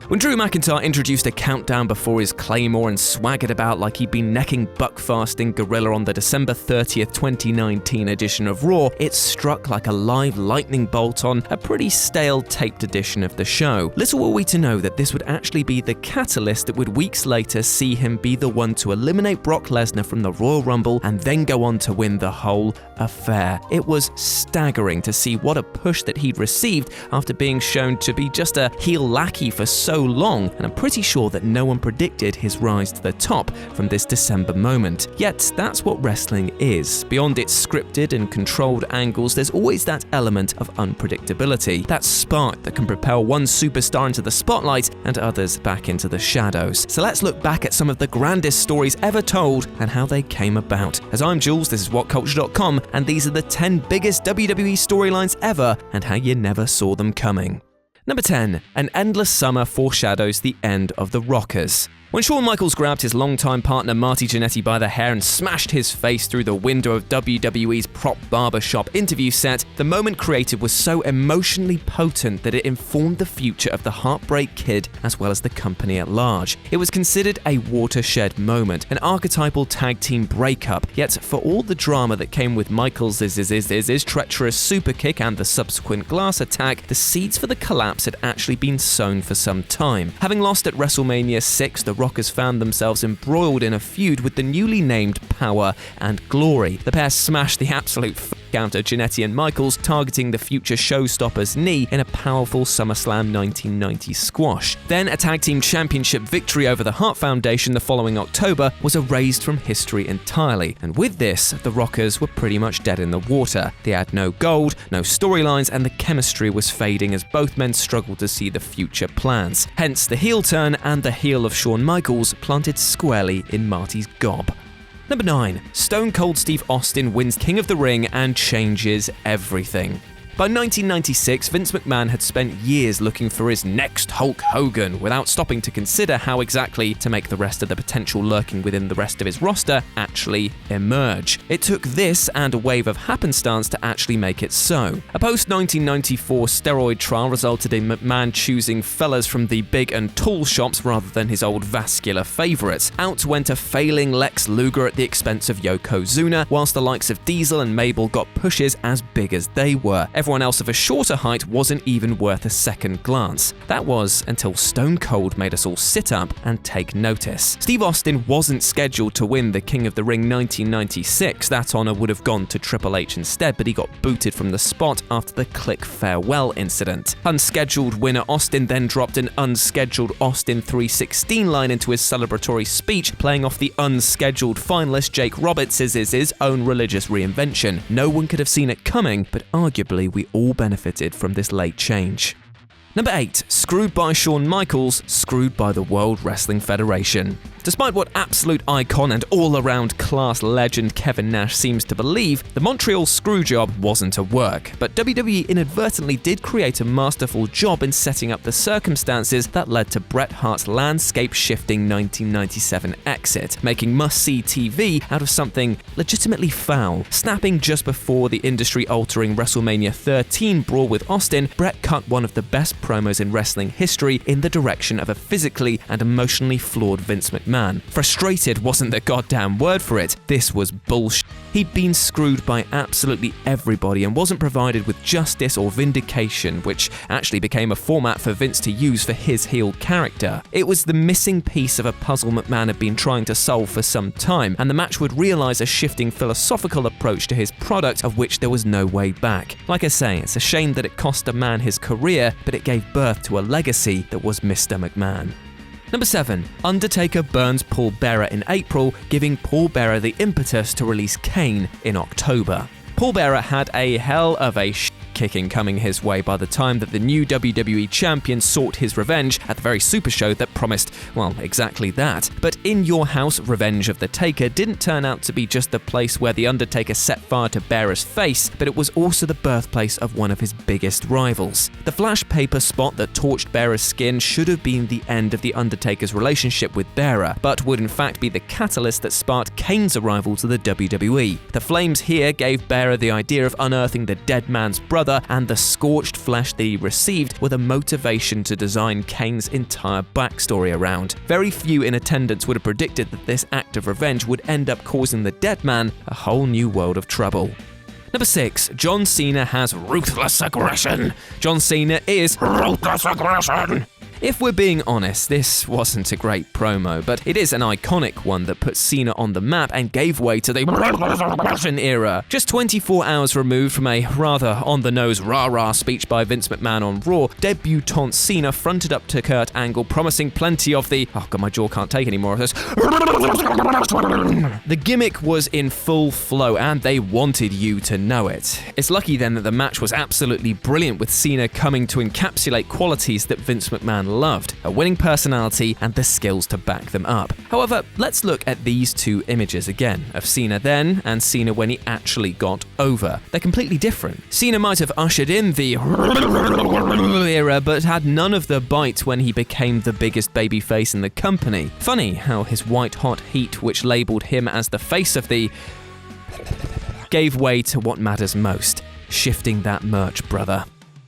When Drew McIntyre introduced a countdown before his Claymore and swaggered about like he'd been necking buckfasting Gorilla on the December 30th, 2019 edition of Raw, it struck like a live lightning bolt on a pretty stale taped edition of the show. Little were we to know that this would actually be the catalyst that would weeks later see him be the one to eliminate Brock Lesnar from the Royal Rumble and then go on to win the whole affair. It was staggering to see what a push that he'd received after being shown to be just a heel lackey for so long, and I'm pretty sure that no one predicted his rise to the top from this December moment. Yet that's what wrestling is. Beyond its scripted and controlled angles, there's always that element of unpredictability, that spark that can propel one superstar into the spotlight and others back into the shadows. So let's look back at some of the grandest stories ever told and how they came about. As I'm Jules, this is WhatCulture.com, and these are the 10 biggest WWE storylines ever and how you never saw them coming. Number 10. An endless summer foreshadows the end of the Rockers. When Shawn Michaels grabbed his longtime partner Marty Jannetty by the hair and smashed his face through the window of WWE's prop barbershop interview set, the moment created was so emotionally potent that it informed the future of the Heartbreak Kid as well as the company at large. It was considered a watershed moment, an archetypal tag team breakup, yet for all the drama that came with Michaels' treacherous super kick and the subsequent glass attack, the seeds for the collapse had actually been sown for some time. Having lost at WrestleMania 6, the Rockers found themselves embroiled in a feud with the newly named Power and Glory. The pair smashed the absolute out of Jannetty and Michaels, targeting the future showstopper's knee in a powerful SummerSlam 1990 squash. Then a tag team championship victory over the Hart Foundation the following October was erased from history entirely, and with this, the Rockers were pretty much dead in the water. They had no gold, no storylines, and the chemistry was fading as both men struggled to see the future plans. Hence the heel turn, and the heel of Shawn Michaels planted squarely in Marty's gob. Number 9. Stone Cold Steve Austin wins King of the Ring and changes everything. By 1996, Vince McMahon had spent years looking for his next Hulk Hogan without stopping to consider how exactly to make the rest of the potential lurking within the rest of his roster actually emerge. It took this and a wave of happenstance to actually make it so. A post-1994 steroid trial resulted in McMahon choosing fellas from the big and tall shops rather than his old vascular favourites. Out went a failing Lex Luger at the expense of Yokozuna, whilst the likes of Diesel and Mabel got pushes as big as they were. Everyone else of a shorter height wasn't even worth a second glance. That was until Stone Cold made us all sit up and take notice. Steve Austin wasn't scheduled to win the King of the Ring 1996. That honor would have gone to Triple H instead, but he got booted from the spot after the Click Farewell incident. Unscheduled winner Austin then dropped an unscheduled Austin 316 line into his celebratory speech, playing off the unscheduled finalist Jake Roberts' own religious reinvention. No one could have seen it coming, but arguably we all benefited from this late change. Number 8. Screwed by Shawn Michaels, screwed by the World Wrestling Federation. Despite what absolute icon and all-around class legend Kevin Nash seems to believe, the Montreal screwjob wasn't a work, but WWE inadvertently did create a masterful job in setting up the circumstances that led to Bret Hart's landscape-shifting 1997 exit, making must-see TV out of something legitimately foul. Snapping just before the industry-altering WrestleMania 13 brawl with Austin, Bret cut one of the best promos in wrestling history in the direction of a physically and emotionally flawed Vince McMahon. Frustrated wasn't the goddamn word for it. This was bullshit. He'd been screwed by absolutely everybody and wasn't provided with justice or vindication, which actually became a format for Vince to use for his heel character. It was the missing piece of a puzzle McMahon had been trying to solve for some time, and the match would realize a shifting philosophical approach to his product of which there was no way back. Like I say, it's a shame that it cost a man his career, but it gave birth to a legacy that was Mr. McMahon. Number 7. Undertaker burns Paul Bearer in April, giving Paul Bearer the impetus to release Kane in October. Paul Bearer had a hell of a kicking coming his way by the time that the new WWE champion sought his revenge at the very super show that promised, well, exactly that. But In Your House, Revenge of the Taker didn't turn out to be just the place where The Undertaker set fire to Bearer's face, but it was also the birthplace of one of his biggest rivals. The flash paper spot that torched Bearer's skin should have been the end of The Undertaker's relationship with Bearer, but would in fact be the catalyst that sparked Kane's arrival to the WWE. The flames here gave Bearer the idea of unearthing the dead man's brother brother and the scorched flesh that he received were the motivation to design Kane's entire backstory around. Very few in attendance would have predicted that this act of revenge would end up causing the Deadman a whole new world of trouble. Number 6. John Cena has ruthless aggression. John Cena is ruthless aggression. If we're being honest, this wasn't a great promo, but it is an iconic one that put Cena on the map and gave way to the Russian era. Just 24 hours removed from a rather on-the-nose rah-rah speech by Vince McMahon on Raw, debutant Cena fronted up to Kurt Angle, promising plenty of the oh god, my jaw can't take any more of this. The gimmick was in full flow, and they wanted you to know it. It's lucky then that the match was absolutely brilliant, with Cena coming to encapsulate qualities that Vince McMahon loved: a winning personality and the skills to back them up. However, let's look at these two images again, of Cena then and Cena when he actually got over. They're completely different. Cena might have ushered in the era, but had none of the bite when he became the biggest babyface in the company. Funny how his white-hot heat, which labelled him as the face of the gave way to what matters most: shifting that merch, brother.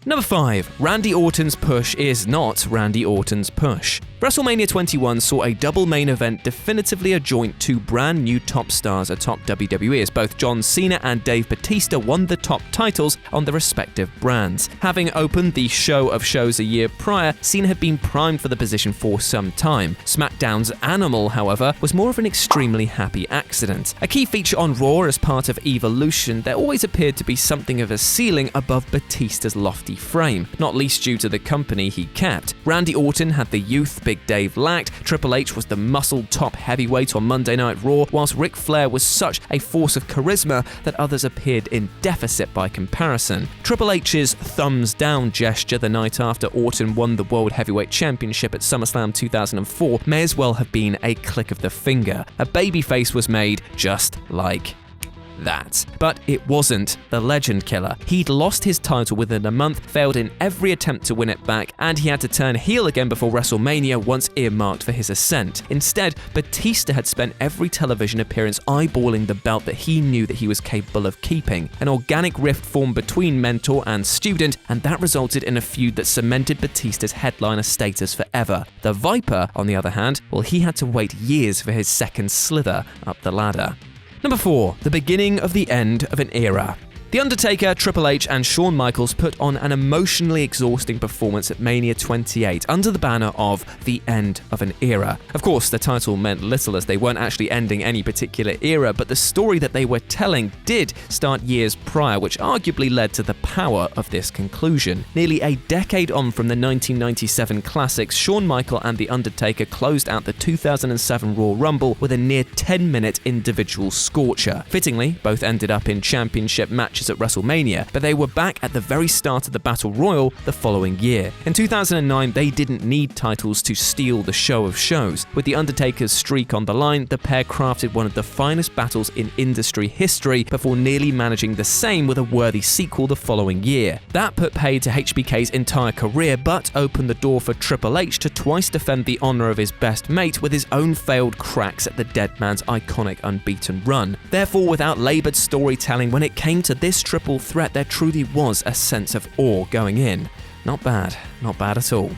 Number 5. Randy Orton's push is not Randy Orton's push. WrestleMania 21 saw a double main event definitively adjoint two brand new top stars atop WWE, as both John Cena and Dave Batista won the top titles on their respective brands. Having opened the show of shows a year prior, Cena had been primed for the position for some time. SmackDown's Animal, however, was more of an extremely happy accident. A key feature on Raw as part of Evolution, there always appeared to be something of a ceiling above Batista's lofty frame, not least due to the company he kept. Randy Orton had the youth Big Dave lacked, Triple H was the muscled top heavyweight on Monday Night Raw, whilst Ric Flair was such a force of charisma that others appeared in deficit by comparison. Triple H's thumbs down gesture the night after Orton won the World Heavyweight Championship at SummerSlam 2004 may as well have been a click of the finger. A babyface was made just like that. But it wasn't the Legend Killer. He'd lost his title within a month, failed in every attempt to win it back, and he had to turn heel again before WrestleMania, once earmarked for his ascent. Instead, Batista had spent every television appearance eyeballing the belt that he knew that he was capable of keeping. An organic rift formed between mentor and student, and that resulted in a feud that cemented Batista's headliner status forever. The Viper, on the other hand, well, he had to wait years for his second slither up the ladder. Number 4. The beginning of the end of an era. The Undertaker, Triple H, and Shawn Michaels put on an emotionally exhausting performance at Mania 28 under the banner of the end of an era. Of course, the title meant little, as they weren't actually ending any particular era, but the story that they were telling did start years prior, which arguably led to the power of this conclusion. Nearly a decade on from the 1997 classics, Shawn Michaels and The Undertaker closed out the 2007 Royal Rumble with a near 10-minute individual scorcher. Fittingly, both ended up in championship matches at WrestleMania, but they were back at the very start of the Battle Royal the following year. In 2009, they didn't need titles to steal the show of shows. With The Undertaker's streak on the line, the pair crafted one of the finest battles in industry history before nearly managing the same with a worthy sequel the following year. That put paid to HBK's entire career, but opened the door for Triple H to twice defend the honor of his best mate with his own failed cracks at the Deadman's iconic unbeaten run. Therefore, without labored storytelling, when it came to this triple threat, there truly was a sense of awe going in. Not bad at all.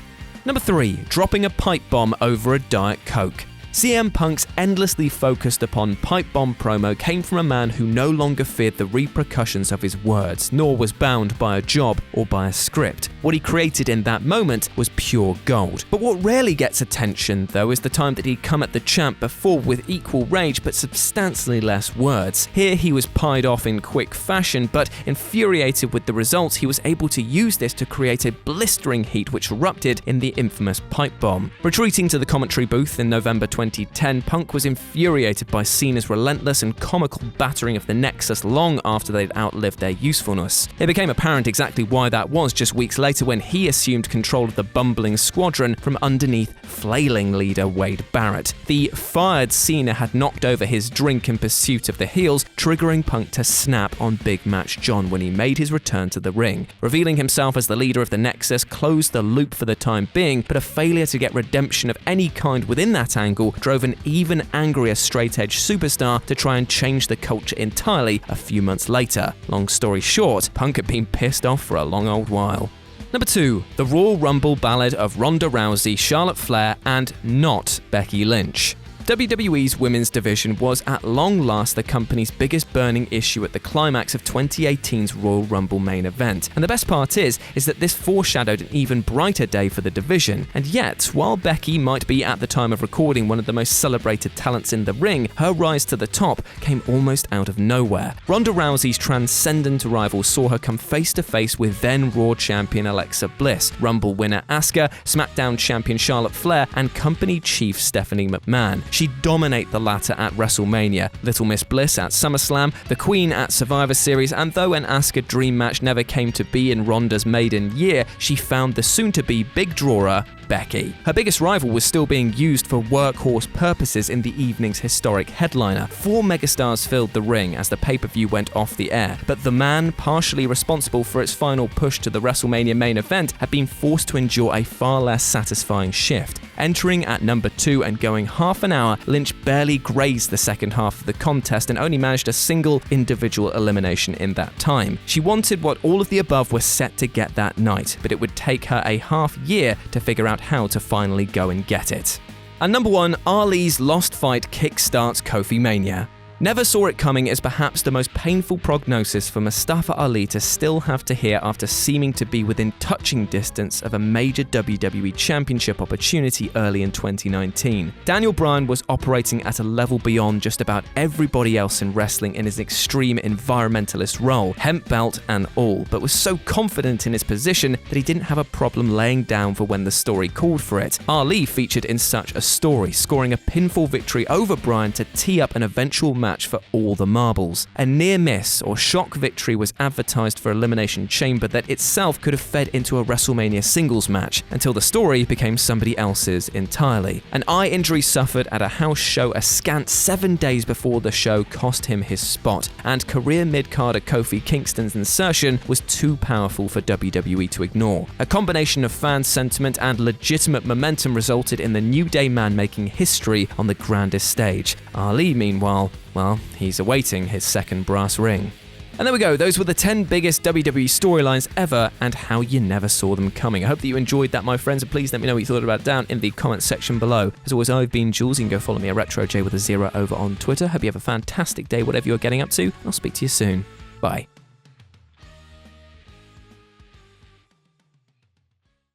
Number 3. Dropping a pipe bomb over a Diet Coke. CM Punk's endlessly focused upon pipe bomb promo came from a man who no longer feared the repercussions of his words, nor was bound by a job or by a script. What he created in that moment was pure gold. But what rarely gets attention, though, is the time that he'd come at the champ before with equal rage but substantially less words. Here he was pied off in quick fashion, but infuriated with the results, he was able to use this to create a blistering heat which erupted in the infamous pipe bomb. Retreating to the commentary booth in November 2010, Punk was infuriated by Cena's relentless and comical battering of the Nexus long after they'd outlived their usefulness. It became apparent exactly why that was just weeks later, later when he assumed control of the bumbling squadron from underneath flailing leader Wade Barrett. The fired Cena had knocked over his drink in pursuit of the heels, triggering Punk to snap on Big Match John when he made his return to the ring. Revealing himself as the leader of the Nexus closed the loop for the time being, but a failure to get redemption of any kind within that angle drove an even angrier straight-edge superstar to try and change the culture entirely a few months later. Long story short, Punk had been pissed off for a long old while. Number 2, the Royal Rumble ballad of Ronda Rousey, Charlotte Flair, and not Becky Lynch. WWE's women's division was at long last the company's biggest burning issue at the climax of 2018's Royal Rumble main event. And the best part is that this foreshadowed an even brighter day for the division. And yet, while Becky might be at the time of recording one of the most celebrated talents in the ring, her rise to the top came almost out of nowhere. Ronda Rousey's transcendent rival saw her come face to face with then Raw champion Alexa Bliss, Rumble winner Asuka, SmackDown champion Charlotte Flair, and company chief Stephanie McMahon. She'd dominate the latter at WrestleMania, Little Miss Bliss at SummerSlam, the Queen at Survivor Series, and though an Asuka dream match never came to be in Ronda's maiden year, she found the soon-to-be big drawer, Becky. Her biggest rival was still being used for workhorse purposes in the evening's historic headliner. 4 megastars filled the ring as the pay-per-view went off the air, but the man partially responsible for its final push to the WrestleMania main event had been forced to endure a far less satisfying shift. Entering at number 2 and going half an hour, Lynch barely grazed the second half of the contest and only managed a single individual elimination in that time. She wanted what all of the above were set to get that night, but it would take her a half year to figure out how to finally go and get it. And number 1, Ali's lost fight kickstarts Kofimania. Never saw it coming is perhaps the most painful prognosis for Mustafa Ali to still have to hear after seeming to be within touching distance of a major WWE Championship opportunity early in 2019. Daniel Bryan was operating at a level beyond just about everybody else in wrestling in his extreme environmentalist role, hemp belt and all, but was so confident in his position that he didn't have a problem laying down for when the story called for it. Ali featured in such a story, scoring a pinfall victory over Bryan to tee up an eventual match for all the marbles. A near miss or shock victory was advertised for Elimination Chamber that itself could have fed into a WrestleMania singles match until the story became somebody else's entirely. An eye injury suffered at a house show a scant 7 days before the show cost him his spot, and career mid-carder Kofi Kingston's insertion was too powerful for WWE to ignore. A combination of fan sentiment and legitimate momentum resulted in the New Day man making history on the grandest stage. Ali, meanwhile, well, he's awaiting his second brass ring. And there we go, those were the 10 biggest WWE storylines ever and how you never saw them coming. I hope that you enjoyed that, my friends, and please let me know what you thought about it down in the comments section below. As always, I've been Jules. You can go follow me at RetroJ with a 0 over on Twitter. Hope you have a fantastic day, whatever you're getting up to. I'll speak to you soon. Bye.